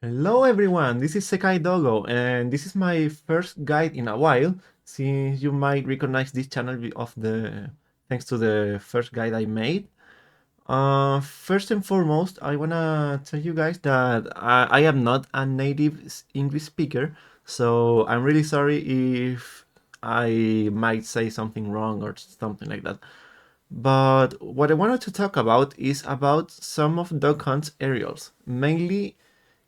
Hello everyone, this is Sekai Doggo, and this is my first guide in a while, since you might recognize this channel of the thanks to the first guide I made. First and foremost, I wanna tell you guys that I am not a native English speaker, so I'm really sorry if I might say something wrong or something like that. But what I wanted to talk about is about some of Doug Hunt's aerials, mainly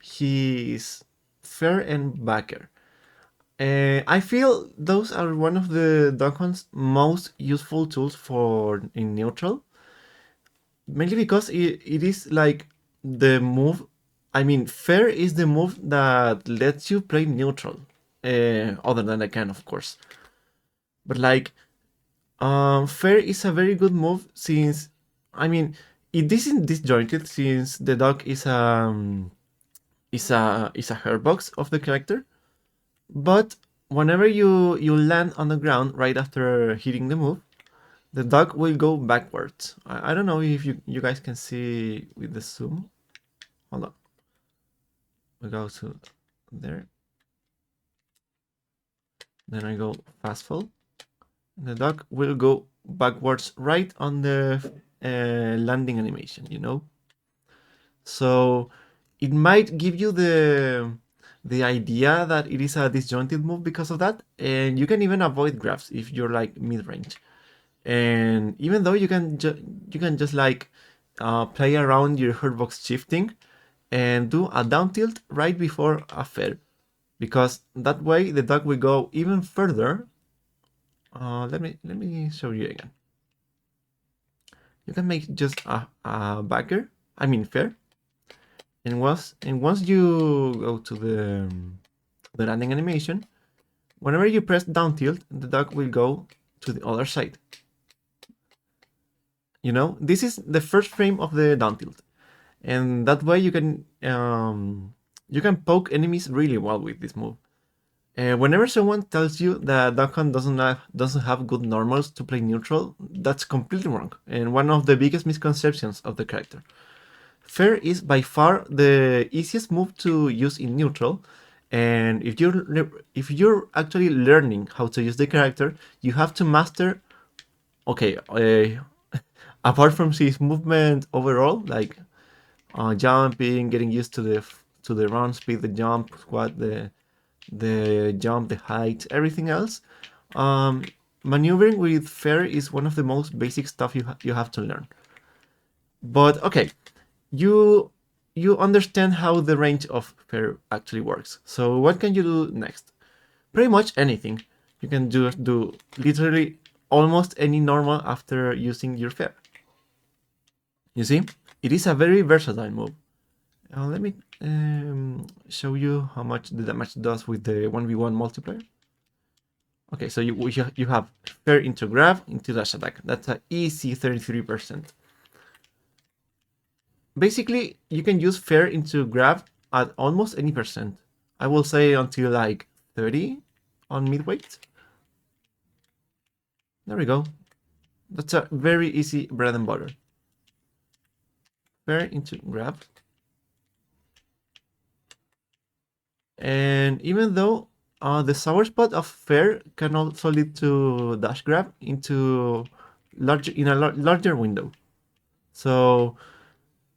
his fair and backer. I feel those are one of the Doug Hunt's most useful tools for in neutral, mainly because it is like the move. I mean, fair is the move that lets you play neutral, other than I can, of course. But like, fair is a very good move since, I mean, it isn't disjointed since the dog is a hairbox of the character. But whenever you land on the ground right after hitting the move, the dog will go backwards. I don't know if you guys can see with the zoom. Hold on, we go to there. Then I go fast fall. The dog will go backwards right on the landing animation. So it might give you the idea that it is a disjointed move because of that, and you can even avoid grabs if you're like mid range. And even though you can just like play around your hurtbox shifting and do a down tilt right before a fair, because that way the dog will go even further. Let me show you again. You can make just a backer, I mean fair, and once you go to the landing animation, whenever you press down tilt, the dog will go to the other side. This is the first frame of the down tilt, and that way you can poke enemies really well with this move. Whenever someone tells you that Duncan doesn't have good normals to play neutral, that's completely wrong, and one of the biggest misconceptions of the character. Fair is by far the easiest move to use in neutral, and if you're actually learning how to use the character, you have to master. Okay, apart from his movement overall, like jumping, getting used to the run speed, the jump, squat, the jump, the height, everything else. Um, Maneuvering with fair is one of the most basic stuff you have to learn. But okay, you you understand how the range of fair actually works. So what can you do next? Pretty much anything. You can do literally almost any normal after using your fair. You see, it is a very versatile move. Let me show you how much the damage does with the 1v1 multiplayer. Okay, so you have fair into grab into dash attack. That's an easy 33%. Basically, you can use fair into grab at almost any percent. I will say until like 30 on midweight. There we go. That's a very easy bread and butter. Fair into grab. And even though the sour spot of fair can also lead to dash grab into larger window. So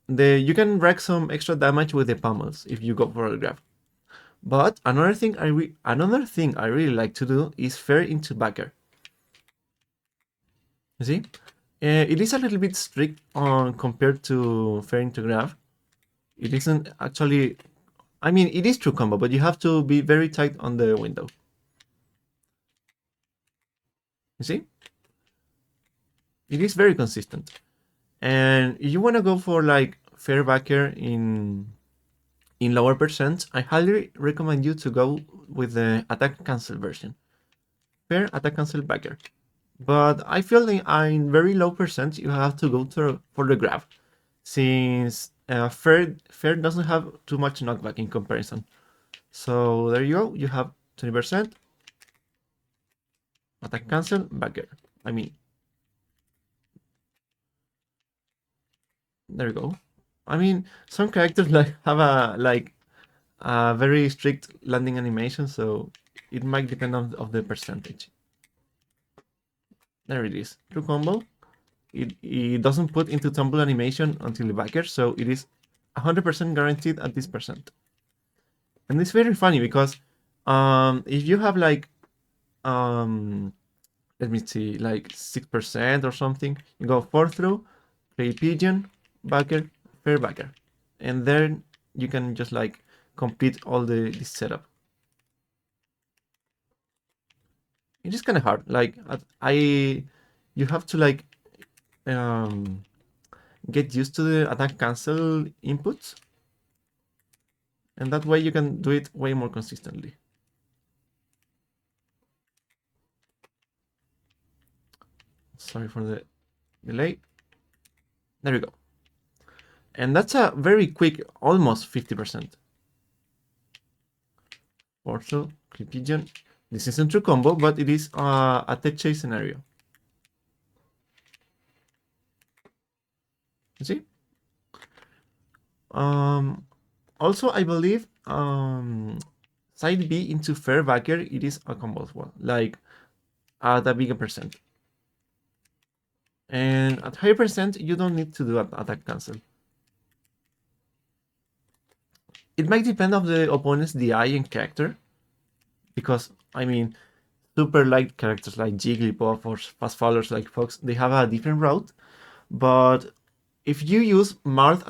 you can rack some extra damage with the pummels if you go for a grab. But another thing I really like to do is fair into backer. You see, it is a little bit strict on compared to fair into grab. It isn't actually. I mean, it is true combo, but you have to be very tight on the window. You see, it is very consistent. And if you want to go for like fair backer in lower percents, I highly recommend you to go with the attack cancel version. Fair attack cancel backer. But I feel like in very low percent you have to go for the grab, since fair doesn't have too much knockback in comparison. So there you go. You have 20% attack cancel backer. I mean, there you go. I mean, some characters like have a like a very strict landing animation, so it might depend on of the percentage. There it is, true combo. It doesn't put into tumble animation until the backer, so it is 100% guaranteed at this percent. And it's very funny because if you have like let me see, like 6% or something, you go 4 through, play pigeon, backer, fair backer, and then you can just like complete all this setup. It is kind of hard. Like you have to like get used to the attack cancel inputs, and that way you can do it way more consistently. Sorry for the delay. There we go. And that's a very quick, almost 50%. Also, clip pigeon. This isn't true combo, but it is a tech chase scenario. You see? Also, I believe side B into fair backer, it is a combo as well, like at a bigger percent. And at higher percent, you don't need to do attack cancel. It might depend on the opponent's DI and character, because I mean, super light characters like Jigglypuff or fast followers like Fox, they have a different route. But if you use Marth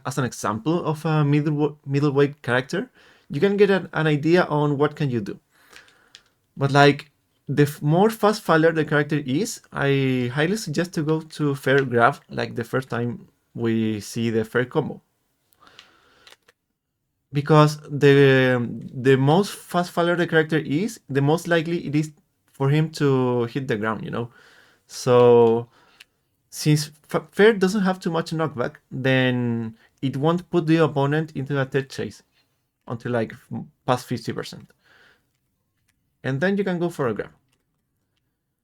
as an example of a middleweight character, you can get an idea on what can you do. But like the more fast faller the character is, I highly suggest to go to fair grab like the first time we see the fair combo. Because the most fast faller the character is, the most likely it is for him to hit the ground, you know. So since fair doesn't have too much knockback, then it won't put the opponent into a tech chase until like past 50%. And then you can go for a grab.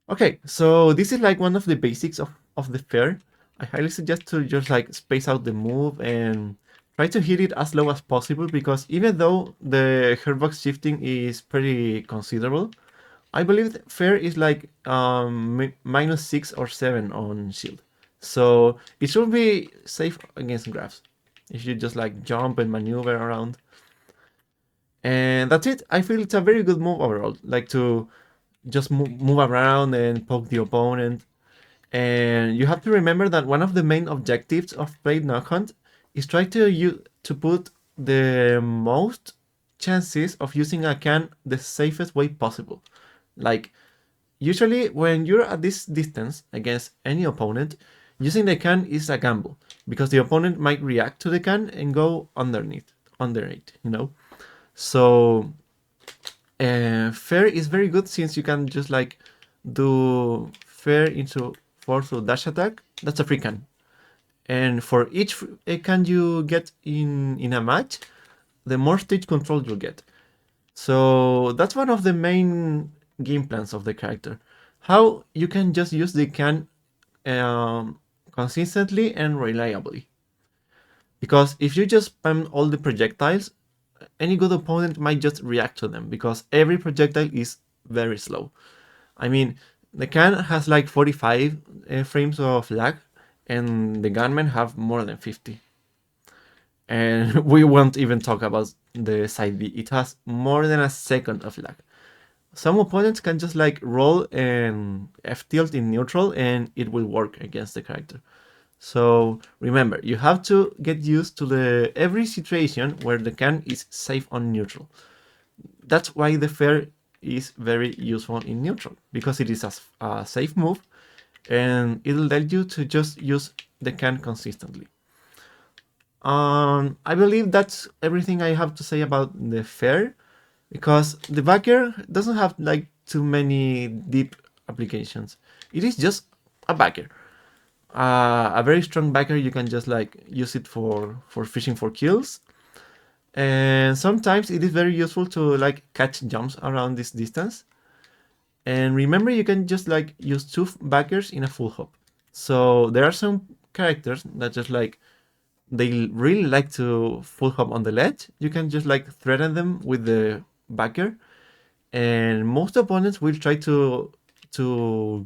Okay, so this is like one of the basics of the fair. I highly suggest to just like space out the move and try to hit it as low as possible, because even though the hurtbox shifting is pretty considerable, I believe fair is like -6 or 7 on shield. So it should be safe against grabs if you just like jump and maneuver around. And that's it. I feel it's a very good move overall, like to just move around and poke the opponent. And you have to remember that one of the main objectives of Blade Knock Hunt is try to put the most chances of using a can the safest way possible. Like, usually when you're at this distance against any opponent, using the can is a gamble, because the opponent might react to the can and go under it, you know? So fair is very good, since you can just like do fair into 4 through dash attack. That's a free can. And for each can you get in a match, the more stage control you'll get. So that's one of the main game plans of the character. How you can just use the can consistently and reliably. Because if you just spam all the projectiles, any good opponent might just react to them, because every projectile is very slow. I mean, the can has like 45 frames of lag, and the gunmen have more than 50. And we won't even talk about the side B. It has more than a second of lag. Some opponents can just like roll and F tilt in neutral, and it will work against the character. So remember, you have to get used to every situation where the can is safe on neutral. That's why the fair is very useful in neutral, because it is a safe move, and it'll let you to just use the can consistently. I believe that's everything I have to say about the fair, because the backer doesn't have like too many deep applications. It is just a backer. A very strong backer, you can just like use it for fishing for kills, and sometimes it is very useful to like catch jumps around this distance. And remember, you can just like use 2 backers in a full hop. So there are some characters that just like they really like to full hop on the ledge, you can just like threaten them with the backer, and most opponents will try to to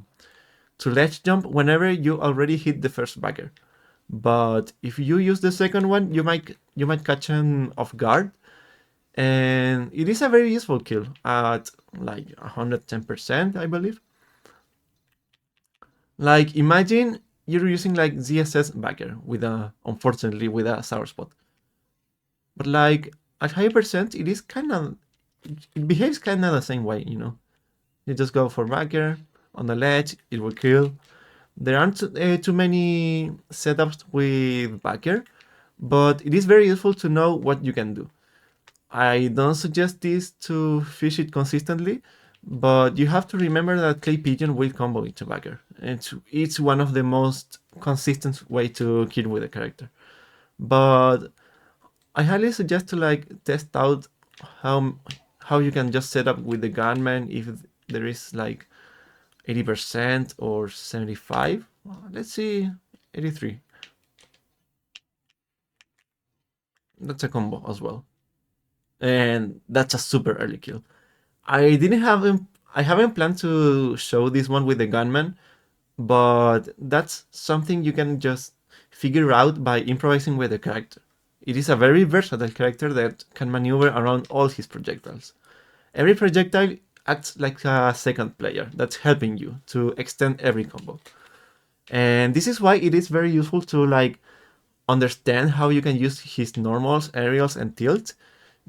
ledge jump whenever you already hit the first backer. But if you use the second one, you might catch them off guard, and it is a very useful kill at like 110%, I believe. Like imagine you're using like ZSS backer with a unfortunately with a sour spot, but like at high percent, it behaves kind of the same way, you know. You just go for backer on the ledge, it will kill. There aren't too many setups with backer, but it is very useful to know what you can do. I don't suggest this to fish it consistently, but you have to remember that Clay Pigeon will combo into backer. It's one of the most consistent way to kill with a character. But I highly suggest to like test out how how you can just set up with the gunman if there is like 80% or 75. Let's see, 83. That's a combo as well, and that's a super early kill. I didn't have him. I haven't planned to show this one with the gunman, but that's something you can just figure out by improvising with the character. It is a very versatile character that can maneuver around all his projectiles. Every projectile acts like a second player that's helping you to extend every combo. And this is why it is very useful to like understand how you can use his normals, aerials, and tilts,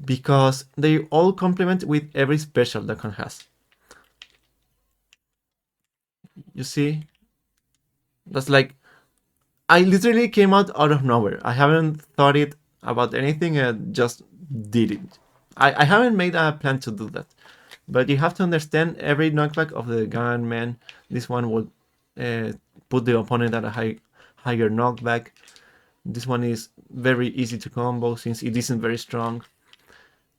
because they all complement with every special that Khan has. You see, that's like I literally came out of nowhere. I haven't thought it about anything and just did it. I haven't made a plan to do that. But you have to understand every knockback of the gunman. This one will uh, put the opponent at a higher knockback. This one is very easy to combo since it isn't very strong.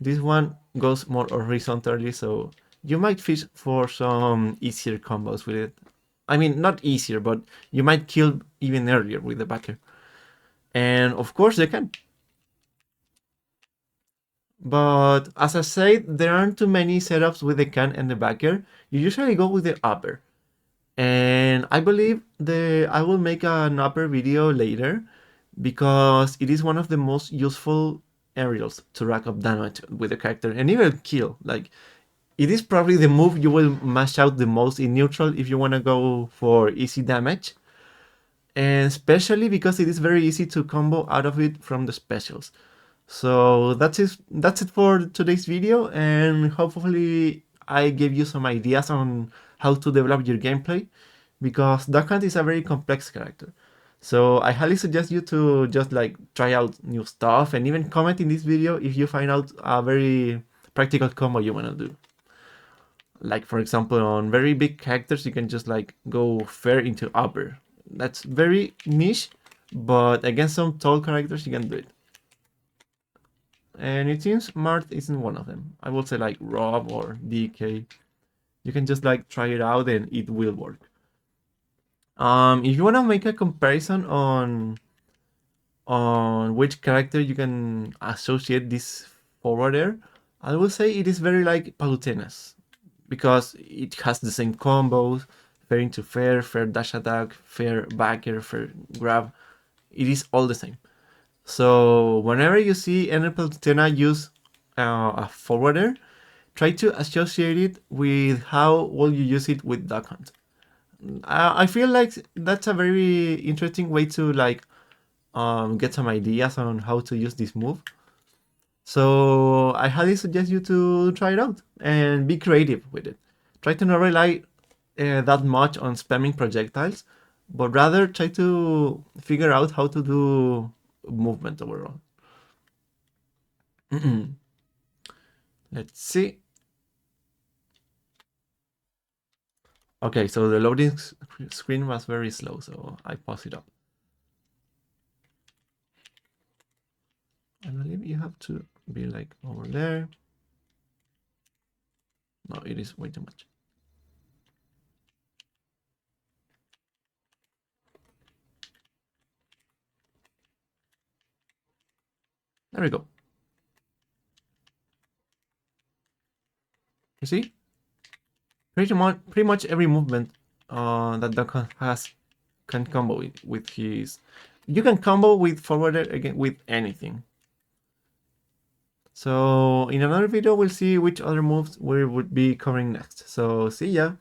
This one goes more horizontally, so you might fish for some easier combos with it. I mean, not easier, but you might kill even earlier with the backer. And of course, they can. But as I said, there aren't too many setups with the can and the backer. You usually go with the upper. And I believe I will make an upper video later because it is one of the most useful aerials to rack up damage with the character and even kill. Like it is probably the move you will mash out the most in neutral if you want to go for easy damage. And especially because it is very easy to combo out of it from the specials. So that's it for today's video, and hopefully I gave you some ideas on how to develop your gameplay, because Duck Hunt is a very complex character. So I highly suggest you to just like try out new stuff and even comment in this video if you find out a very practical combo you wanna do. Like for example, on very big characters, you can just like go fair into upper. That's very niche, but against some tall characters, you can do it. And it seems Mart isn't one of them. I would say like Rob or DK. You can just like try it out and it will work. If you wanna make a comparison on which character you can associate this forward air, I would say it is very like Palutena's, because it has the same combos, fair into fair, fair dash attack, fair backer, fair grab. It is all the same. So whenever you see any Palutena use a forwarder, try to associate it with how will you use it with Duck Hunt. I feel like that's a very interesting way to like get some ideas on how to use this move. So I highly suggest you to try it out and be creative with it. Try to not rely that much on spamming projectiles, but rather try to figure out how to do movement overall. Let's see. Okay, so the loading screen was very slow, so I pause it up. I believe you have to be like over there. No, it is way too much. There we go. You see? Pretty much every movement that Doggo has can combo with his. You can combo with forwarder again with anything. So in another video, we'll see which other moves we would be covering next. So see ya!